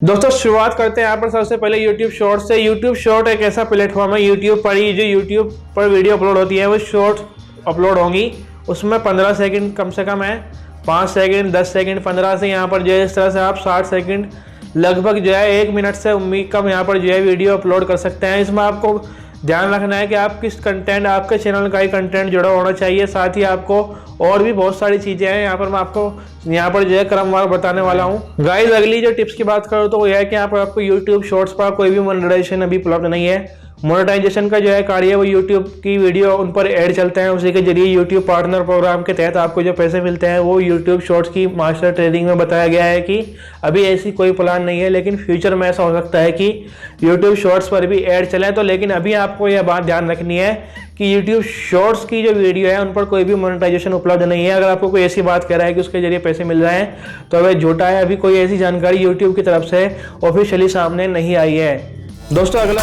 दोस्तों शुरुआत करते हैं यहाँ पर सबसे पहले YouTube शॉर्ट से। YouTube शॉर्ट एक ऐसा प्लेटफॉर्म है YouTube पर ही, जो YouTube पर वीडियो अपलोड होती है वो शॉर्ट अपलोड होंगी। उसमें 15 सेकंड कम से कम है, 5 सेकंड, 10 सेकंड, 15 से यहाँ पर जो है इस तरह से आप 60 सेकंड लगभग जो है 1 मिनट से कम यहाँ पर जो है वीडियो अपलोड कर सकते हैं। इसमें आपको ध्यान रखना है कि आप किस कंटेंट, आपके चैनल का ही कंटेंट जुड़ा होना चाहिए। साथ ही आपको और भी बहुत सारी चीज़ें हैं यहाँ पर मैं आपको यहाँ पर जो है क्रमवार बताने वाला हूँ। गाइस अगली जो टिप्स की बात करूँ तो वो यह है कि यहाँ पर आपको यूट्यूब शॉर्ट्स पर कोई भी मोनेटाइजेशन अभी उपलब्ध नहीं है। मोनेटाइजेशन का जो है कार्य वो यूट्यूब की वीडियो उन पर ऐड चलते हैं, उसी के जरिए यूट्यूब पार्टनर प्रोग्राम के तहत आपको जो पैसे मिलते हैं वो यूट्यूब शॉर्ट्स की मास्टर ट्रेनिंग में बताया गया है कि अभी ऐसी कोई प्लान नहीं है, लेकिन फ्यूचर में ऐसा हो सकता है कि यूट्यूब शॉर्ट्स पर भी ऐड चले। तो लेकिन अभी आपको यह बात ध्यान रखनी है कि यूट्यूब शॉर्ट्स की जो वीडियो है उन पर कोई भी मोनेटाइजेशन उपलब्ध नहीं है। अगर आपको कोई ऐसी बात कह रहा है कि उसके जरिए पैसे मिल रहे हैं तो वह झूठा है। अभी कोई ऐसी जानकारी यूट्यूब की तरफ से ऑफिशियली सामने नहीं आई है। दोस्तों अगला